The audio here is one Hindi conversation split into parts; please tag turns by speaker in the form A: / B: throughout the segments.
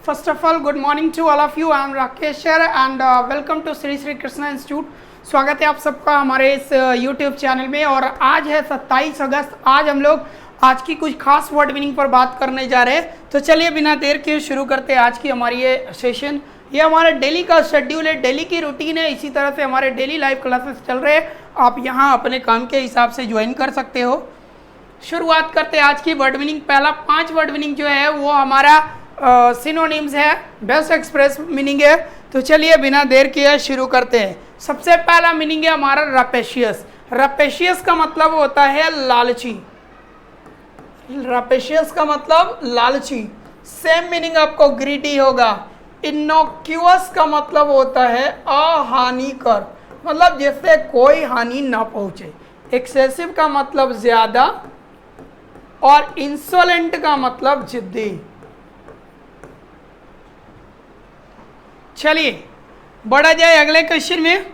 A: First of all, good morning to all of you. I am Rakesh here and welcome to Shri Shri Krishna institute. स्वागत है आप सबका हमारे इस YouTube चैनल में। और आज है 27 अगस्त। आज हम लोग आज की कुछ खास वर्ड मीनिंग पर बात करने जा रहे हैं। तो चलिए बिना देर के शुरू करते हैं आज की हमारी ये सेशन। ये हमारे डेली का शेड्यूल है, डेली की रूटीन है। इसी तरह से हमारे डेली लाइव क्लासेस चल रहे हैं। आप यहाँ अपने काम के हिसाब से ज्वाइन कर सकते हो। शुरुआत करते हैं आज की वर्ड मीनिंग। पहला 5 वर्ड मीनिंग जो है वो हमारा सिनोनिम्स है, बेस्ट एक्सप्रेस मीनिंग है। तो चलिए बिना देर किए शुरू करते हैं। सबसे पहला मीनिंग है हमारा रपेशियस। रपेशियस का मतलब होता है लालची। रपेशियस का मतलब लालची। सेम मीनिंग आपको ग्रीडी होगा। इनोक्यूअस का मतलब होता है अहानिकर, मतलब जिससे कोई हानि ना पहुंचे। एक्सेसिव का मतलब ज्यादा और इंसोलेंट का मतलब जिद्दी। चलिए बढ़ा जाए अगले क्वेश्चन में।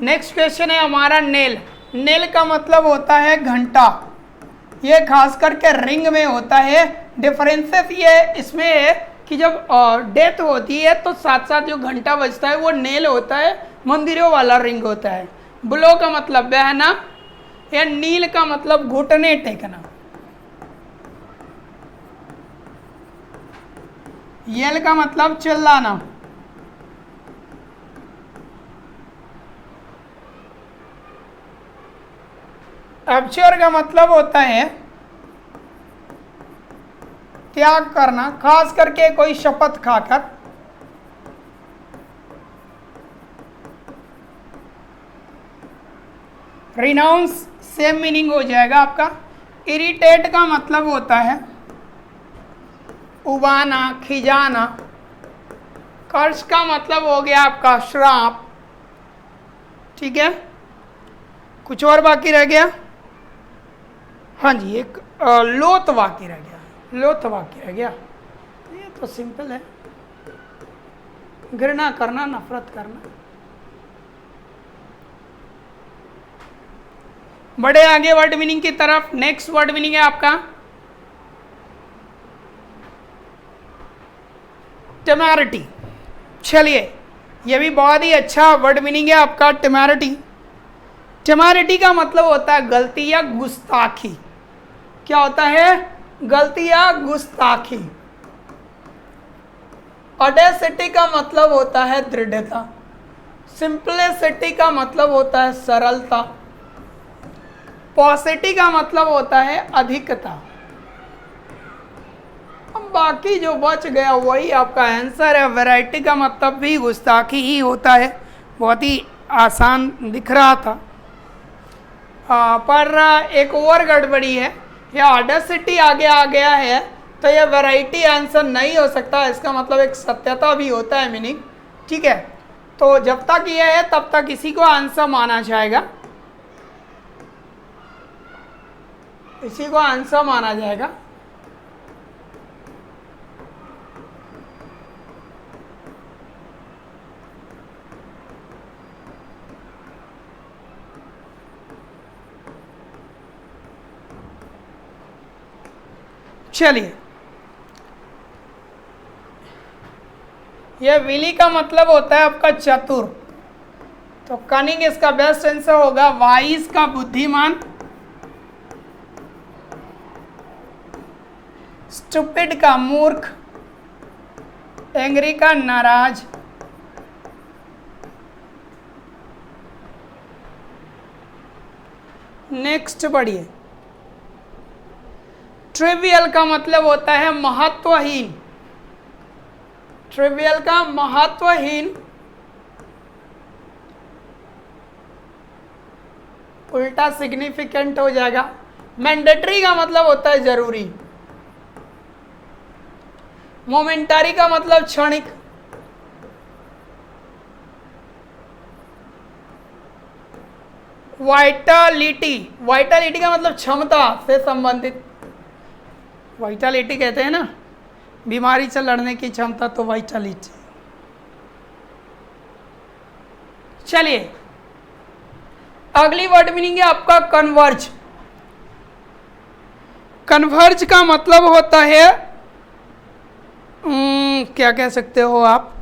A: नेक्स्ट क्वेश्चन है हमारा नेल। नेल का मतलब होता है घंटा। ये खास करके रिंग में होता है। डिफरेंसेस ये इसमें है कि जब डेथ होती है तो साथ साथ जो घंटा बजता है वो नेल होता है, मंदिरों वाला रिंग होता है। ब्लो का मतलब बहना या नील का मतलब घुटने टेकना। येल का मतलब चिल्लाना। एब्श्योर का मतलब होता है त्याग करना, खास करके कोई शपथ खाकर। रिनाउंस सेम मीनिंग हो जाएगा आपका। इरिटेट का मतलब होता है उबाना, खिजाना। कर्ज का मतलब हो गया आपका श्राप। ठीक है, कुछ और बाकी रह गया। हाँ जी, एक लोथ बाकी रह गया। लोथ बाकी रह गया। ये तो सिंपल है, घृणा करना, नफरत करना। बड़े आगे वर्ड मीनिंग की तरफ। नेक्स्ट वर्ड मीनिंग है आपका टेमेरिटी। चलिए ये भी बहुत ही अच्छा वर्ड मीनिंग है आपका टेमेरिटी। टेमेरिटी का मतलब होता है गलती या गुस्ताखी। क्या होता है? गलती या गुस्ताखी। ऑडेसिटी का मतलब होता है दृढ़ता। सिंपलिसिटी का मतलब होता है सरलता। पॉसिटी का मतलब होता है अधिकता। अब बाकी जो बच गया वही आपका आंसर है। वैरायटी का मतलब भी गुस्ताखी ही होता है। बहुत ही आसान दिख रहा था, पर एक और गड़बड़ी है। ये ऑडेसिटी आगे आ गया है तो ये वैरायटी आंसर नहीं हो सकता। इसका मतलब एक सत्यता भी होता है मीनिंग। ठीक है, तो जब तक ये है तब तक इसी को आंसर माना जाएगा। इसी को आंसर माना जाएगा। चलिए, यह विली का मतलब होता है आपका चतुर। तो कनिंग इसका बेस्ट आंसर होगा। वाइज का बुद्धिमान। स्टूपिड का मूर्ख। एंग्री का नाराज। नेक्स्ट बढ़िए। ट्रिवियल का मतलब होता है महत्वहीन। ट्रिवियल का महत्वहीन। उल्टा सिग्निफिकेंट हो जाएगा। मैंडेटरी का मतलब होता है जरूरी। मोमेंटरी का मतलब क्षणिक। वाइटलिटी। वाइटलिटी का मतलब क्षमता से संबंधित। वाइटलिटी कहते हैं ना, बीमारी से लड़ने की क्षमता, तो वाइटलिटी। चलिए अगली वर्ड मीनिंग है आपका कन्वर्ज। कन्वर्ज का मतलब होता है क्या कह सकते हो आप,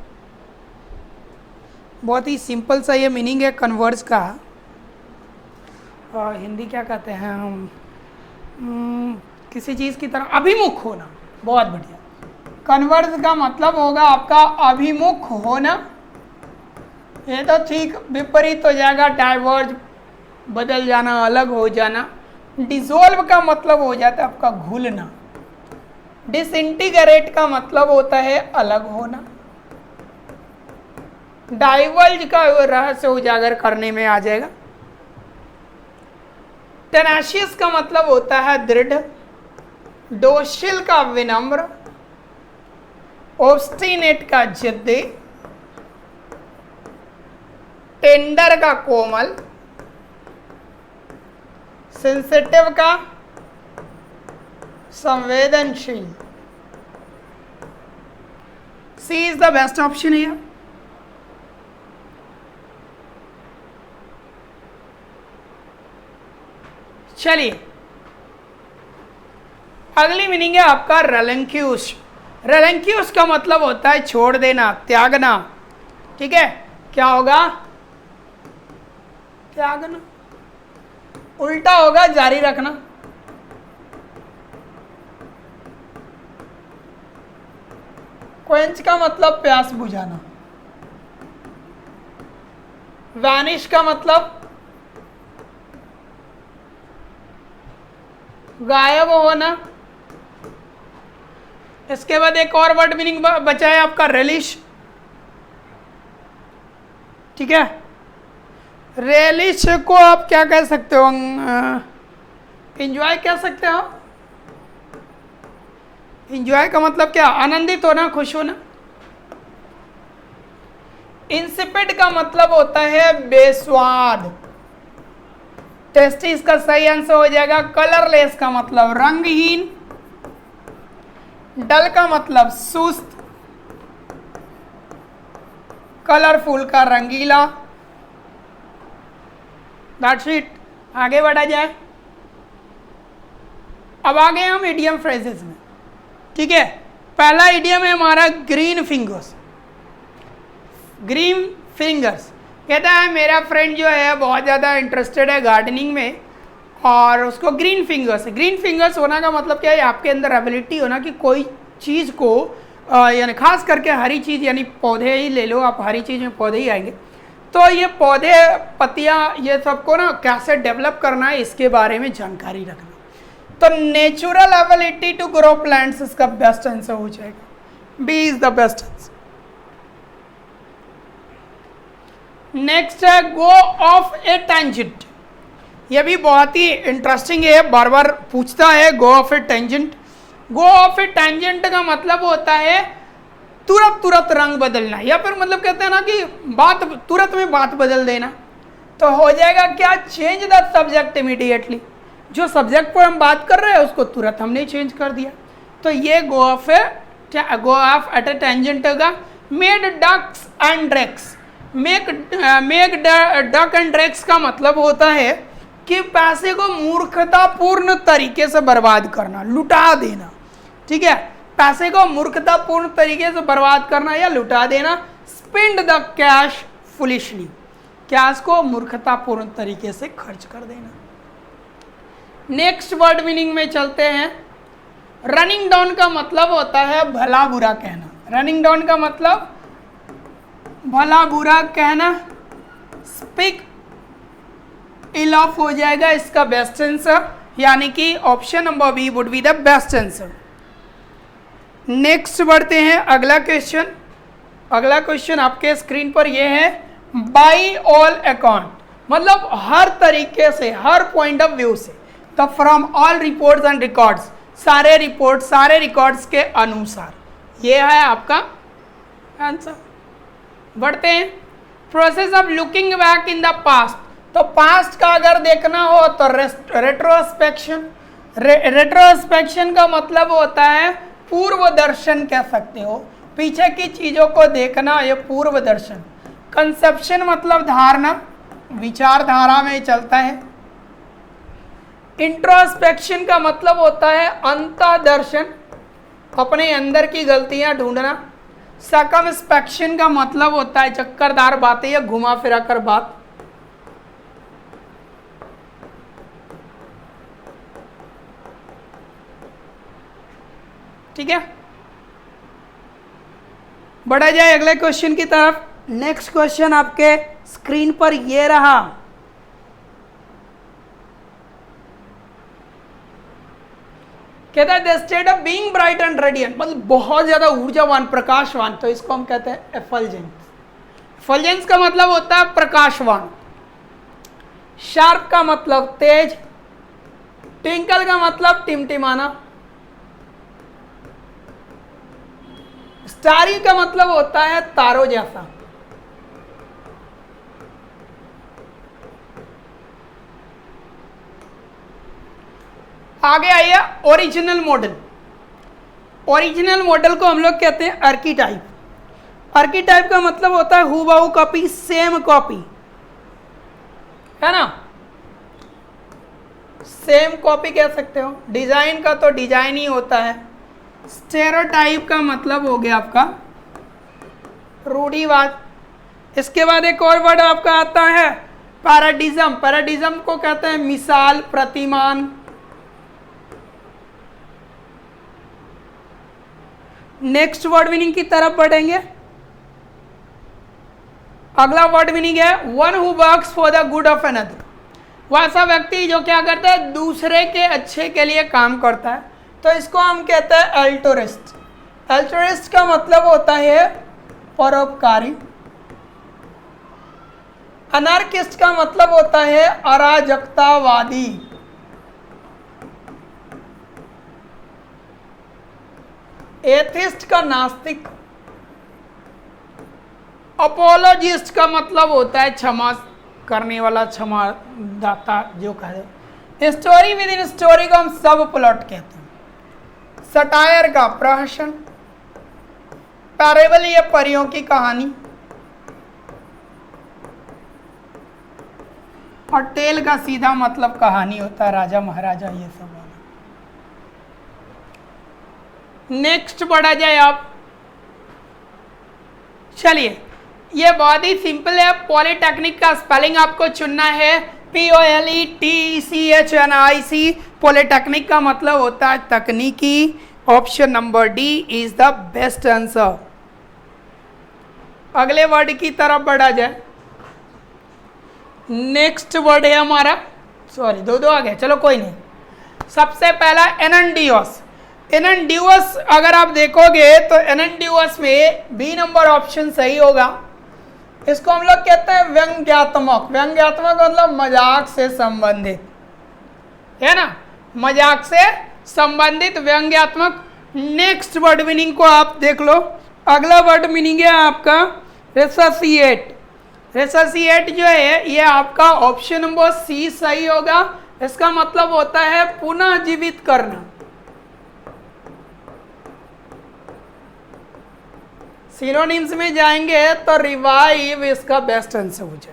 A: बहुत ही सिंपल सा ये मीनिंग है कन्वर्ज का। हिंदी क्या कहते हैं हम, किसी चीज़ की तरफ अभिमुख होना। बहुत बढ़िया। कन्वर्ज का मतलब होगा आपका अभिमुख होना। ये तो ठीक विपरीत हो जाएगा, डाइवर्ज, बदल जाना, अलग हो जाना। डिसॉल्व का मतलब हो जाता है आपका घुलना। डिसइंटीग्रेट का मतलब होता है अलग होना। डाइवर्ज का रहस्य उजागर करने में आ जाएगा। टेनाशियस का मतलब होता है दृढ़। डोशिल का विनम्र। ऑब्स्टिनेट का जिद्दी। टेंडर का कोमल। सेंसिटिव का संवेदनशील। C is the best option here. चलिए, अगली मीनिंग है आपका रेलिंक्यूश। रेलिंक्यूश का मतलब होता है छोड़ देना, त्यागना। ठीक है, क्या होगा? त्यागना। उल्टा होगा जारी रखना। क्वेंच का मतलब प्यास बुझाना। वैनिश का मतलब गायब होना। इसके बाद एक और वर्ड मीनिंग बचा है आपका रेलिश। ठीक है, रेलिश को आप क्या कह सकते हो? एंजॉय कह सकते हो। एंजॉय का मतलब क्या? आनंदित होना, खुश होना। इंसिपिड का मतलब होता है बेस्वाद। टेस्टी इसका सही आंसर हो जाएगा। कलरलेस का मतलब रंगहीन। डल का मतलब सुस्त। कलरफुल का रंगीला। That's it. आगे बढ़ा जाए। अब आ गए हम इडियम फ्रेजेस में। ठीक है, पहला इडियम है हमारा ग्रीन फिंगर्स। ग्रीन फिंगर्स कहता है मेरा फ्रेंड जो है बहुत ज़्यादा इंटरेस्टेड है गार्डनिंग में और उसको ग्रीन फिंगर्स। ग्रीन फिंगर्स होना का मतलब क्या है? आपके अंदर एबिलिटी होना कि कोई चीज़ को यानी खास करके हरी चीज़, यानी पौधे ही ले लो आप, हरी चीज़ में पौधे ही आएंगे। तो ये पौधे, पत्तियाँ, ये सबको ना कैसे डेवलप करना है इसके बारे में जानकारी रखना। तो natural ability to grow plants इसका बेस्ट आंसर हो जाएगा। B is the best answer. Next है गो ऑफ ए टेंजेंट। ये भी बहुत ही इंटरेस्टिंग है, बार बार पूछता है go off a tangent. Go off a tangent का मतलब होता है तुरंत रंग बदलना, या फिर मतलब कहते हैं ना कि बात तुरंत में बात बदल देना। तो हो जाएगा क्या? Change the subject immediately. जो सब्जेक्ट पर हम बात कर रहे हैं उसको तुरंत हमने चेंज कर दिया। तो ये go off at a tangent होगा। Made ducks and drakes. Make duck and drakes का मतलब होता है कि पैसे को मूर्खतापूर्ण तरीके से बर्बाद करना, लुटा देना। ठीक है, पैसे को मूर्खतापूर्ण तरीके से बर्बाद करना या लुटा देना। Spend the cash foolishly. Cash को मूर्खतापूर्ण तरीके से खर्च कर देना। नेक्स्ट वर्ड मीनिंग में चलते हैं। रनिंग डाउन का मतलब होता है भला बुरा कहना। रनिंग डाउन का मतलब भला बुरा कहना। स्पीक इल ऑफ हो जाएगा इसका बेस्ट आंसर, यानी कि option number B would be the best answer. Next बढ़ते हैं अगला क्वेश्चन। अगला क्वेश्चन आपके स्क्रीन पर यह है बाई ऑल अकाउंट, मतलब हर तरीके से, हर पॉइंट ऑफ व्यू से। तो from all reports and records, सारे रिपोर्ट, सारे रिकॉर्ड्स के अनुसार, ये है आपका आंसर। बढ़ते हैं। Process of looking back in the past. तो पास्ट का अगर देखना हो तो रेट्रोस्पेक्शन। रेट्रोस्पेक्शन का मतलब होता है पूर्व दर्शन कह सकते हो, पीछे की चीजों को देखना, ये पूर्व दर्शन। कंसेप्शन मतलब धारणा, विचारधारा में चलता है। इंट्रोस्पेक्शन का मतलब होता है अंतर्दर्शन। अपने अंदर की गलतियां ढूंढना। सर्कमस्पेक्शन का मतलब होता है चक्करदार बातें या घुमा फिरा कर बात। ठीक है, बढ़ा जाए अगले क्वेश्चन की तरफ। नेक्स्ट क्वेश्चन आपके स्क्रीन पर ये रहा। कहता है the state of being bright and radiant, मतलब बहुत ज्यादा ऊर्जावान, प्रकाशवान, तो इसको हम कहते हैं एफल्जेंस। एफल्जेंस का मतलब होता है प्रकाशवान। शार्प का मतलब तेज, ट्विंकल का मतलब टिमटिमाना, स्टारी का मतलब होता है तारों जैसा। आगे आइए ओरिजिनल मॉडल। ओरिजिनल मॉडल को हम लोग कहते हैं आर्कीटाइप। आर्कीटाइप का मतलब होता है हूबहू कॉपी, सेम कॉपी, है ना, सेम कॉपी कह सकते हो। डिजाइन का तो डिजाइन ही होता है। स्टेरियोटाइप का मतलब हो गया आपका रूढ़िवाद। इसके बाद एक और वर्ड आपका आता है पैराडिज्म। पैराडिज्म को कहते हैं मिसाल, प्रतिमान। नेक्स्ट वर्ड मीनिंग की तरफ बढ़ेंगे। अगला वर्ड मीनिंग है one who works for the good of another. वह ऐसा व्यक्ति जो क्या करता है, दूसरे के अच्छे के लिए काम करता है, तो इसको हम कहते हैं अल्टोरिस्ट। अल्टोरिस्ट का मतलब होता है परोपकारी। अनार्किस्ट का मतलब होता है अराजकतावादी। एथिस्ट का नास्तिक। अपोलोजिस्ट का मतलब होता है क्षमा करने वाला, क्षमा दाता जो कहे। स्टोरी विद इन स्टोरी को हम सब प्लॉट कहते हैं। सटायर का प्रहसन। पैरेबल ये परियों की कहानी। और टेल का सीधा मतलब कहानी होता है, राजा महाराजा ये सब वाला। नेक्स्ट बढ़ा जाए आप। चलिए, ये बहुत ही सिंपल है। पॉलिटेक्निक का स्पेलिंग आपको चुनना है POLYTECHNIC। पॉलिटेक्निक का मतलब होता है तकनीकी। Option number D is the best answer. अगले वर्ड की तरफ बढ़ा जाए। नेक्स्ट वर्ड है हमारा, सॉरी दो आ गए, चलो कोई नहीं। सबसे पहला एननडियोस। एननडियोस अगर आप देखोगे तो एननडियोस में बी नंबर ऑप्शन सही होगा। इसको हम लोग कहते हैं व्यंग्यात्मक। व्यंग्यात्मक मतलब मजाक से संबंधित, है ना, मजाक से संबंधित, व्यंग्यात्मक। नेक्स्ट वर्ड मीनिंग को आप देख लो। अगला वर्ड मीनिंग है आपका रेसोसिएट। रेसोसिएट जो है ये आपका ऑप्शन नंबर सी सही होगा। इसका मतलब होता है पुनः जीवित करना। सिनोनिम्स में जाएंगे तो रिवाइव इसका बेस्ट आंसर हो जाएगा।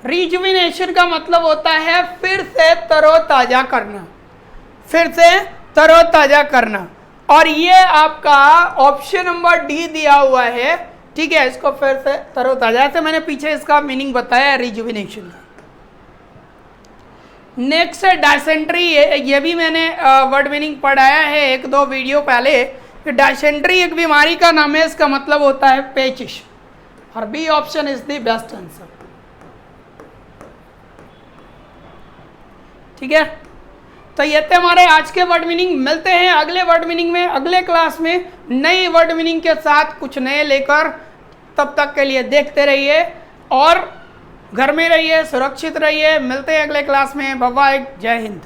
A: रिजुविनेशन का मतलब होता है फिर से तरोताजा करना, फिर से तरोताजा करना। और ये आपका ऑप्शन नंबर डी दिया हुआ है, ठीक है। इसको फिर से तरोताजा से मैंने पीछे इसका मीनिंग बताया रिजुविनेशन का। नेक्स्ट है डायसेंट्री। ये भी मैंने वर्ड मीनिंग पढ़ाया है एक दो वीडियो पहले। डायसेंट्री एक बीमारी का नाम है, इसका मतलब होता है पेचिश। और B option is the best answer. ठीक है, तो ये थे हमारे आज के वर्ड मीनिंग। मिलते हैं अगले वर्ड मीनिंग में, अगले क्लास में नई वर्ड मीनिंग के साथ कुछ नए लेकर। तब तक के लिए देखते रहिए और घर में रहिए, सुरक्षित रहिए। मिलते हैं अगले क्लास में। बाय बाय, जय हिंद।